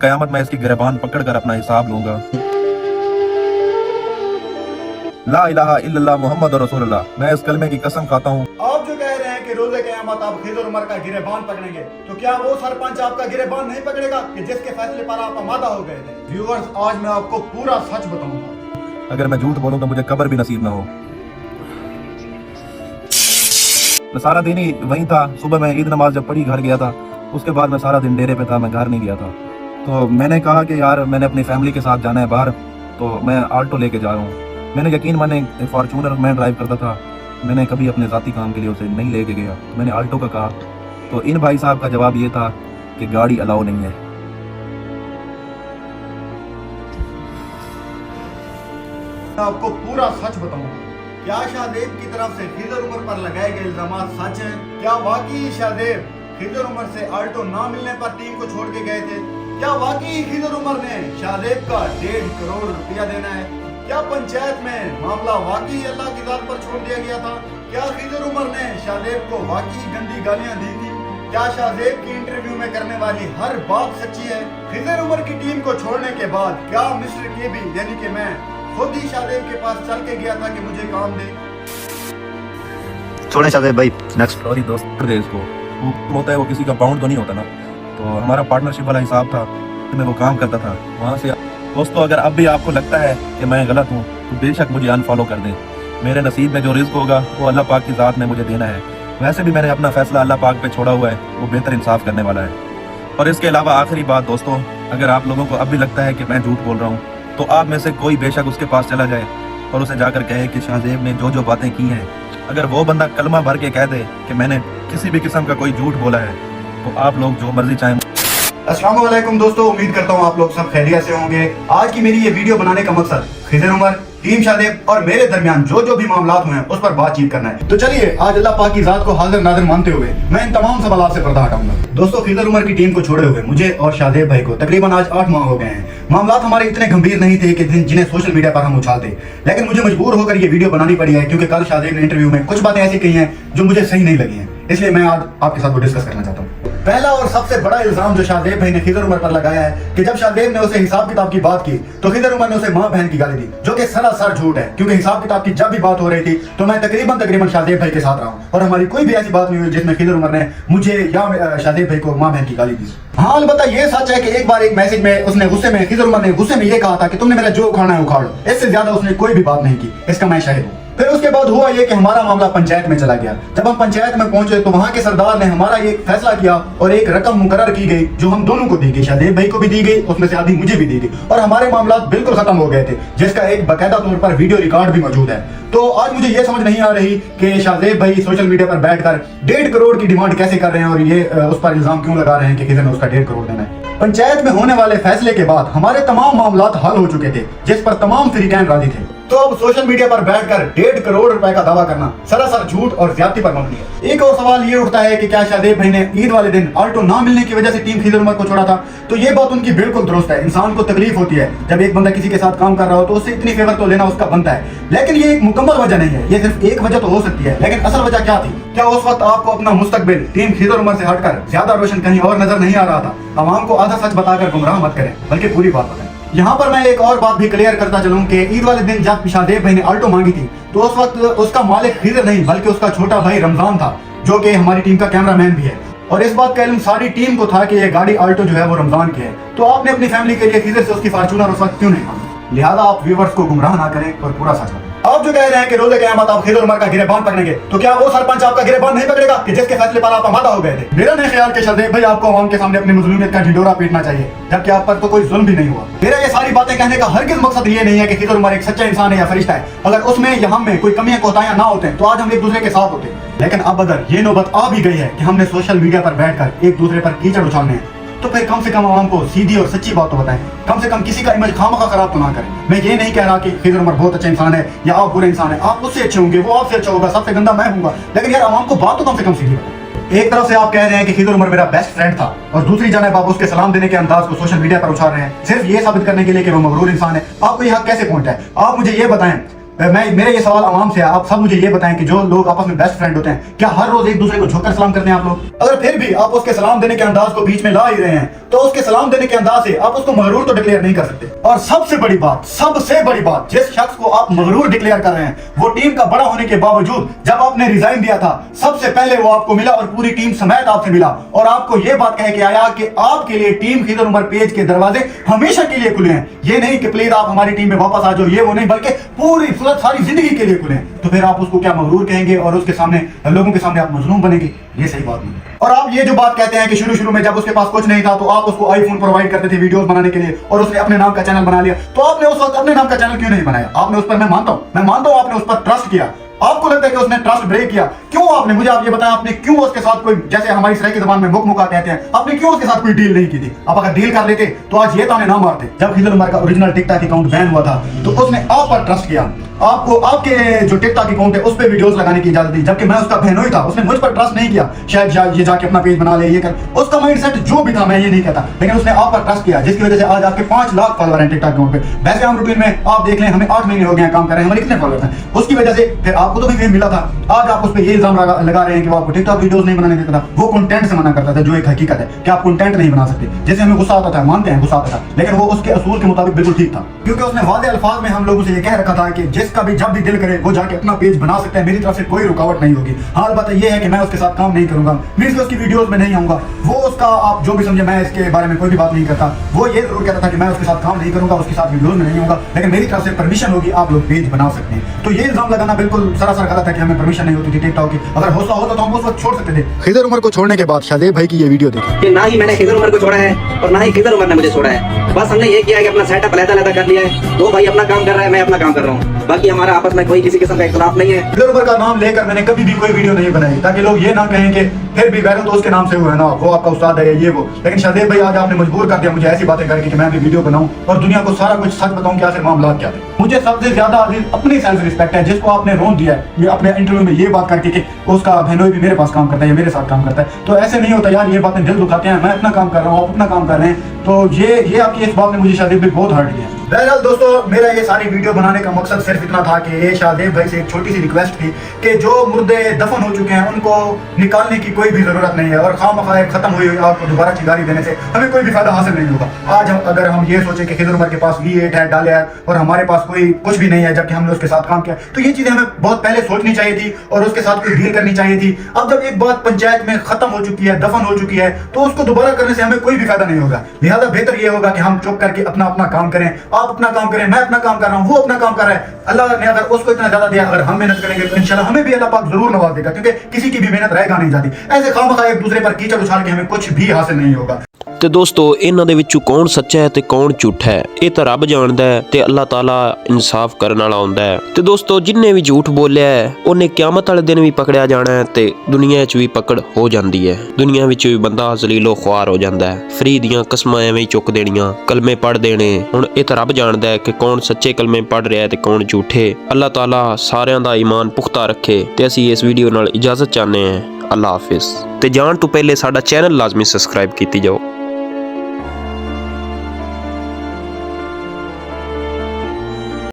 कयामत में इसकी गिरबान पकड़कर अपना हिसाब लूंगा। ला इलाहा इल्लल्लाह मुहम्मद रसूलुल्लाह। मैं इस कलमे की कसम खाता हूँ। आप जो कह रहे हैं कि रोज़े क़यामत आप खिज़र उमर का गिरेबान पकड़ेंगे, तो क्या वो सरपंच आपका गिरेबान नहीं पकड़ेगा कि जिसके फैसले पर आप आमादा हो गए थे? व्यूअर्स, आज मैं आपको पूरा सच बताऊंगा। अगर मैं झूठ बोलूँ तो मुझे कब्र भी नसीब ना हो। मैं सारा दिन ही वहीं था। सुबह मैं ईद नमाज जब पढ़ी घर गया था, उसके बाद मैं सारा दिन डेरे पे था, मैं घर नहीं गया था। तो मैंने कहा कि यार मैंने अपनी फैमिली के साथ जाना है बाहर, तो मैं आल्टो लेके जा रहा हूँ। मैंने यकीन माने फॉर्चूनर मैं ड्राइव करता था, मैंने कभी अपने ज़ाती काम के लिए उसे नहीं लेके गया। मैंने आल्टो का कहा तो इन भाई साहब का जवाब ये था कि गाड़ी अलाउ नहीं है। मैं आपको पूरा सच बताऊंगा। क्या शाहदेब की तरफ से खिज़र उमर पर लगाए गए इल्जामात सच हैं? क्या वाकई शाहदेब खिज़र उमर से आल्टो ना मिलने पर टीम को छोड़ के गए थे? क्या वाकई खिज़र उमर ने शाहदेब का 1.5 करोड़ रुपया देना है? क्या पंचायत में मामला वाकई अल्लाह की जात पर छोड़ दिया गया था? क्या खिज़र उमर ने शाहदेब को वाकई गंदी गालियां दी थी? क्या शाहदेब की इंटरव्यू में करने वाली हर बात सच्ची है? खिज़र उमर की टीम को छोड़ने के बाद क्या मिस्टर केबी यानी कि मैं खुद ही शाहदेब के पास चल के गया था कि मुझे काम दे? छोड़े शाहदेब भाई, नेक्स्ट। सॉरी दोस्त, कर दे इसको। वो होता है, वो किसी का बाउंड तो नहीं होता ना। तो हमारा पार्टनरशिप वाला हिसाब था, मैं वो काम करता था वहाँ से। दोस्तों, अगर अब भी आपको लगता है कि मैं गलत हूँ तो बेशक मुझे अनफॉलो कर दें। मेरे नसीब में जो रिस्क होगा वो अल्लाह पाक की ज़ात ने मुझे देना है। वैसे भी मैंने अपना फैसला अल्लाह पाक पे छोड़ा हुआ है, वो बेहतर इंसाफ करने वाला है। और इसके अलावा आखिरी बात दोस्तों, अगर आप लोगों को अब भी लगता है कि मैं झूठ बोल रहा हूँ तो आप में से कोई बेशक उसके पास चला जाए और उसे जाकर कहे कि शाहजेब ने जो जो बातें की हैं, अगर वो बंदा कलमा भर के कह दे कि मैंने किसी भी किस्म का कोई झूठ बोला है, तो आप लोग जो मर्जी चाहें। अस्सलाम वालेकुम दोस्तों, उम्मीद करता हूँ आप लोग सब खैरियत से होंगे। आज की मेरी ये वीडियो बनाने का मकसद खिज़र उमर, टीम शाहदेब और मेरे दरमियान जो जो भी मामलात हुए हैं उस पर बातचीत करना है। तो चलिए आज अल्लाह पाक की जात को हाजिर नाज़िर मानते हुए मैं इन तमाम सवालात से पर्दा हटाऊंगा। दोस्तों, खिज़र उमर की टीम को छोड़े हुए मुझे और शाहदेब भाई को तकरीबन आज 8 माह हो गए हैं। मामलात हमारे इतने गंभीर नहीं थे कि जिन्हें सोशल मीडिया पर हम उछालते, लेकिन मुझे मजबूर होकर ये वीडियो बनानी पड़ी है क्योंकि कल शाहदेब ने इंटरव्यू में कुछ बातें ऐसी कही हैं जो मुझे सही नहीं लगी हैं, इसलिए मैं आज आपके साथ वो डिस्कस करना चाहता हूँ। पहला और सबसे बड़ा इल्जाम जो शाहदेब भाई ने खिज़र उमर पर लगाया है कि जब शाहदेब ने उसे हिसाब किताब की बात की तो खिज़र उमर ने उसे माँ बहन की गाली दी, जो कि सरासर झूठ है। क्योंकि हिसाब किताब की जब भी बात हो रही थी तो मैं तकरीबन शाहदेब भाई के साथ रहा हूँ और हमारी कोई भी ऐसी बात नहीं हुई जिसमें खिज़र उमर ने मुझे या शाहदेब भाई को माँ बहन की गाली दी। हाँ, अलबत्ता ये सच है कि एक बार एक मैसेज में उसने खिज़र उमर ने गुस्से में ये कहा था कि तुमने मेरा जो उखाड़ना है उखाड़ो। इससे ज्यादा उसने कोई भी बात नहीं की, इसका मैं शाहिद हूँ। फिर उसके बाद हुआ ये कि हमारा मामला पंचायत में चला गया। जब हम पंचायत में पहुंचे तो वहां के सरदार ने हमारा ये फैसला किया और एक रकम मुकर्रर की गई जो हम दोनों को दी गई, शाहदेब भाई को भी दी गई, उसमें से आधी मुझे भी दी गई और हमारे मामला बिल्कुल खत्म हो गए थे, जिसका एक बाकायदा तौर पर वीडियो रिकॉर्ड भी मौजूद है। तो आज मुझे ये समझ नहीं आ रही कि शाहदेब भाई सोशल मीडिया पर बैठकर 1.5 करोड़ की डिमांड कैसे कर रहे हैं और ये उस पर इल्जाम क्यों लगा रहे हैं कि खिज़र ने उसका 1.5 करोड़ देना है। पंचायत में होने वाले फैसले के बाद हमारे तमाम मामलात हल हो चुके थे, जिस पर तमाम फ्रीकैन राजी थे। तो अब सोशल मीडिया पर बैठकर 1.5 करोड़ रुपए का दावा करना सरासर झूठ और ज्यादती पर मबनी है। एक और सवाल ये उठता है कि क्या शाहदेब भाई ने ईद वाले दिन आल्टो ना मिलने की वजह से टीम खिज़र उमर को छोड़ा था? तो ये बात उनकी बिल्कुल दुरुस्त है। इंसान को तकलीफ होती है जब एक बंदा किसी के साथ काम कर रहा हो तो उससे इतनी फेवर तो लेना उसका बनता है, लेकिन ये एक मुकम्मल वजह नहीं है। ये सिर्फ एक वजह तो हो सकती है, लेकिन असल वजह क्या थी? क्या उस वक्त आपको अपना मुस्तकबिल टीम खिज़र उमर से हटकर ज्यादा रोशन कहीं और नजर नहीं आ रहा था? आवाम को आधा सच बताकर गुमराह मत करें, बल्कि पूरी बात बताएं। यहाँ पर मैं एक और बात भी क्लियर करता चलूं कि ईद वाले दिन जब शाहदेब भाई ने आल्टो मांगी थी तो उस वक्त उसका मालिक खिज़र नहीं बल्कि उसका छोटा भाई रमजान था, जो कि हमारी टीम का कैमरामैन भी है। और इस बात का इल्म सारी टीम को था कि ये गाड़ी आल्टो जो है वो रमजान की है। तो आपने अपनी फैमिली के लिए खिज़र से उसकी फॉर्च्यूनर उस वक्त क्यों नहीं मांगी? लिहाजा आप व्यूअर्स को गुमराह ना करें और पूरा सच बताएं। आप जो कह रहे हैं कि रोज़े क़यामत आप खिज़र उमर का गिरेबान पकड़ेंगे, तो क्या वो सरपंच आपका गिरेबान नहीं पकड़ेगा कि जिसके फैसले पर आप आमादा हो गए थे? मेरा नहीं ख्याल कि शाहदेब भाई आपको आवाम के सामने अपनी मज़लूमियत का ढिंढोरा पीटना चाहिए, जबकि आप पर तो कोई जुल्म भी नहीं हुआ। मेरा ये सारी बातें कहने का हरगिज़ मकसद ये नहीं है कि खिज़र उमर एक सच्चा इंसान है या फरिश्ता है। अगर उसमें या हम में कोई कमियां कोताहियां ना होते तो आज हम एक दूसरे के साथ होते। लेकिन अब अगर ये नौबत आ भी गई है कि हमने सोशल मीडिया पर बैठकर एक दूसरे पर कीचड़ उछालने हैं, तो फिर कम से कम आवाम को सीधी और सच्ची बात तो बताएं। कम से कम किसी का इमेज खामखा खराब तो ना करें। मैं ये नहीं कह रहा कि खिज़र उमर बहुत अच्छा इंसान है या आप बुरे इंसान है। आप उससे अच्छे होंगे, वो आपसे अच्छा होगा, सबसे गंदा मैं हूँगा, लेकिन यार आवाम को बात तो कम से कम सीधी बताएं। एक तरफ से आप कह रहे हैं कि खिज़र उमर मेरा बेस्ट फ्रेंड था और दूसरी जानिब आप उसके सलाम देने के अंदाज को सोशल मीडिया पर उछाल रहे हैं सिर्फ ये साबित करने के लिए कि वो मगरूर इंसान है। आपको ये हक कैसे पहुंचा है? आप मुझे ये बताएं। मैं मेरा ये सवाल आवाम से है, आप सब मुझे ये बताएं कि जो लोग आपस में बेस्ट फ्रेंड होते हैं, क्या हर रोज एक दूसरे को झुककर सलाम करते हैं आप लोग? अगर फिर भी आप उसके सलाम देने के अंदाज को बीच में ला ही रहे हैं, तो उसके सलाम देने के अंदाज से आप उसको मगरूर तो डिक्लेयर नहीं कर सकते। और सबसे बड़ी बात, जिस शख्स को आप मगरूर डिक्लेयर कर रहे हैं, वो टीम का बड़ा होने के बावजूद जब आपने रिजाइन दिया था, सबसे पहले वो आपको मिला और पूरी टीम समेत आपसे मिला और आपको ये बात कह के आया कि आपके लिए टीम खिदर उमर पेज के दरवाजे हमेशा के लिए खुले हैं। ये नहीं कि प्लीज आप हमारी टीम में वापस आ जाओ, ये वो नहीं, बल्कि पूरी सारी जिंदगी के लिए खुले हैं। तो फिर आप उसको क्या मगरूर कहेंगे और उसके सामने लोगों के सामने आप मजलूम बनेंगे? ये सही बात नहीं। और आप ये जो बात कहते हैं कि शुरू में जब उसके पास कुछ नहीं था तो आप उसको आईफोन प्रोवाइड करते थे वीडियोस बनाने के लिए और उसने अपने नाम का चैनल बना लिया, तो आपने उस वक्त अपने नाम का चैनल क्यों नहीं बनाया? आपने उस पर, मैं मानता हूं आपने उस पर ट्रस्ट किया। आपको लगता है कि उसने ट्रस्ट ब्रेक किया, क्यों? आपने मुझे आप ये बताया, आपने क्यों उसके साथ कोई, जैसे हमारी सराय की जबान में मुका कहते हैं, आपने क्यों उसके साथ कोई डील नहीं की थी? आप अगर डील कर लेते तो आज ये ताने ना मारते। जब खिदर उमर का ओरिजिनल टिकटॉक अकाउंट बैन हुआ था तो उसने आप पर ट्रस्ट किया, आपको आपके जो टिकटॉक अकाउंट है उस पर वीडियोस लगाने की इजाजत दी, जबकि मैं उसका बहनोई था। उसने मुझ पर ट्रस्ट नहीं किया, शायद ये जाके अपना पेज बना ले, ये कर, उसका माइंडसेट जो भी था मैं ये नहीं कहता, लेकिन उसने आप पर ट्रस्ट किया, जिसकी वजह से आज आपके 5 लाख फॉलोअर हैं टिकटॉक अकाउंट पे। वैसे हम रूटीन में आप देख लें, हमें 8 महीने हो गए हैं काम कर रहे हैं, हमारे कितने फॉलोअर हैं? उसकी वजह से फिर आपको तो भी फेम मिला था। आज आप उस पर ये इल्जाम लगा रहे हैं कि वो आपको टिकटॉक वीडियोस नहीं बनाने देता था, वो कंटेंट से मना करता था, जो एक हकीकत है कि आप कंटेंट नहीं बना सकते। जैसे हमें गुस्सा आता था, मानते हैं गुस्सा आता था, लेकिन वो उसके असूल के मुताबिक बिल्कुल ठीक था, क्योंकि उसने वादे अल्फाज में हम लोगों से ये कह रखा था कि जिसका भी जब भी दिल करे वो जाके अपना पेज बना सकता है, मेरी तरफ से कोई रुकावट नहीं होगी। हाल बात ये है कि मैं उसके साथ काम नहीं करूंगा, मींस उसकी वीडियोस में नहीं आऊंगा, वो उसका, आप जो भी समझे, मैं इसके बारे में कोई भी बात नहीं करता। वो ये जरूर कहता था कि मैं उसके साथ काम नहीं करूंगा, उसके साथ वीडियोस में नहीं आऊंगा, लेकिन मेरी तरफ से परमिशन होगी, आप लोग पेज बना सकते हैं। तो ये इल्जाम लगाना बिल्कुल सरासर गलत है कि हमें परमिशन नहीं होती थी टिकटॉक की। अगर हौसला होता तो हम उस वक्त छोड़ सकते थे। खिदर उमर को छोड़ने के बाद शादेब भाई की ये वीडियो देखी कि ना ही मैंने खिदर उमर को छोड़ा है और ना ही खिदर उमर ने मुझे छोड़ा है। बस हमने ये किया है कि अपना सेटअप अलग-अलग कर लिया है। दो भाई अपना काम कर रहा है, मैं अपना काम कर रहा हूँ, बाकी हमारा आपस में कोई किसी किस्म का इख्तिलाफ नहीं है। खिदर उमर का नाम लेकर मैंने कभी भी कोई वीडियो नहीं बनाई, ताकि लोग ये ना कहें कि फिर भी वैसे तो उसके नाम से हुआ है ना, वो आपका उस्ताद है ये वो। लेकिन शादेब भाई आज आपने मजबूर कर दिया मुझे ऐसी बातें करके कि मैं भी वीडियो बनाऊं और दुनिया को सारा कुछ सच बताऊं कि आखिर मामला क्या थे। मुझे सबसे ज्यादा अजीज अपनी सेल्फ रिस्पेक्ट है, जिसको आपने रोन दिया है ये अपने इंटरव्यू में ये बात करके कि उसका बहनोई भी मेरे पास काम करता है, मेरे साथ काम करता है। तो ऐसे नहीं होता यार, ये बातें दिल दुखाते हैं। मैं अपना काम कर रहा हूँ, आप अपना काम कर रहे हैं, तो ये आपकी इस बात ने मुझे शादेब भाई बहुत हर्ट किया। बहरहाल दोस्तों, मेरा ये सारी वीडियो बनाने का मकसद सिर्फ इतना था कि ये शादेब भाई से एक छोटी सी रिक्वेस्ट थी कि जो मुर्दे दफन हो चुके हैं उनको निकालने की कोई भी जरूरत नहीं है, और खामखा खत्म हुई आपको दोबारा चिंगारी देने से हमें कोई भी फायदा हासिल नहीं होगा। आज अगर हम ये सोचे कि खिदर उमर के पास V8 है, डाले है, और हमारे पास कोई कुछ भी नहीं है, जबकि हमने उसके साथ काम किया, तो ये चीजें हमें बहुत पहले सोचनी चाहिए थी और उसके साथ कोई डील करनी चाहिए थी। अब जब एक बात पंचायत में खत्म हो चुकी है, दफन हो चुकी है, तो उसको दोबारा करने से हमें कोई भी फायदा नहीं होगा। लिहाजा बेहतर ये होगा कि हम चुप करके अपना काम करें, आप अपना काम करें, मैं अपना काम कर रहा हूं, वो अपना काम कर रहा है। अल्लाह ने अगर उसको इतना ज्यादा दिया, अगर हम मेहनत करेंगे तो इंशाल्लाह हमें भी अल्लाह पाक जरूर नवाज देगा, क्योंकि किसी की भी मेहनत रहेगा नहीं जाती। ऐसे खामखा एक दूसरे पर कीचड़ उछाल के हमें कुछ भी हासिल नहीं होगा। ਤੇ ਦੋਸਤੋ ਇਹਨਾਂ ਦੇ ਵਿੱਚੋਂ ਕੌਣ ਸੱਚਾ ਹੈ ਤੇ ਕੌਣ ਝੂਠਾ ਹੈ ਇਹ ਤਾਂ ਰੱਬ ਜਾਣਦਾ ਹੈ ਤੇ ਅੱਲਾਹ ਤਾਲਾ ਇਨਸਾਫ ਕਰਨ ਵਾਲਾ ਹੁੰਦਾ ਹੈ। ਤੇ ਦੋਸਤੋ ਜਿੰਨੇ ਵੀ ਝੂਠ ਬੋਲਿਆ ਹੈ ਉਹਨੇ ਕਿਆਮਤ ਵਾਲੇ ਦਿਨ ਵੀ ਪਕੜਿਆ ਜਾਣਾ ਹੈ ਤੇ ਦੁਨੀਆ 'ਚ ਵੀ ਪਕੜ ਹੋ ਜਾਂਦੀ ਹੈ। ਦੁਨੀਆ ਵਿੱਚ ਵੀ ਬੰਦਾ ਜ਼ਲੀਲੋ ਖੁਆਰ ਹੋ ਜਾਂਦਾ ਹੈ। ਫਰੀ ਦੀਆਂ ਕਸਮਾਂ ਐਵੇਂ ਹੀ ਚੁੱਕ ਦੇਣੀਆਂ, ਕਲਮੇ ਪੜ੍ਹ ਦੇਣੇ। ਹੁਣ ਇਹ ਤਾਂ ਰੱਬ ਜਾਣਦਾ ਹੈ ਕਿ ਕੌਣ ਸੱਚੇ ਕਲਮੇ ਪੜ੍ਹ ਰਿਹਾ ਤੇ ਕੌਣ ਝੂਠੇ। ਅੱਲਾਹ ਤਾਲਾ ਸਾਰਿਆਂ ਦਾ ਈਮਾਨ ਪੁਖਤਾ ਰੱਖੇ ਤੇ ਅਸੀਂ ਇਸ ਵੀਡੀਓ ਨਾਲ ਇਜਾਜ਼ਤ ਚਾਹੁੰਦੇ ਹਾਂ। ਅੱਲਾਹ ਹਾਫਿਜ਼। ਤੇ ਜਾਣ ਤੋਂ ਪਹਿਲੇ ਸਾਡਾ ਚੈਨਲ ਲਾਜ਼ਮੀ ਸਬਸਕ੍ਰਾਈਬ ਕੀਤੀ ਜਾਓ।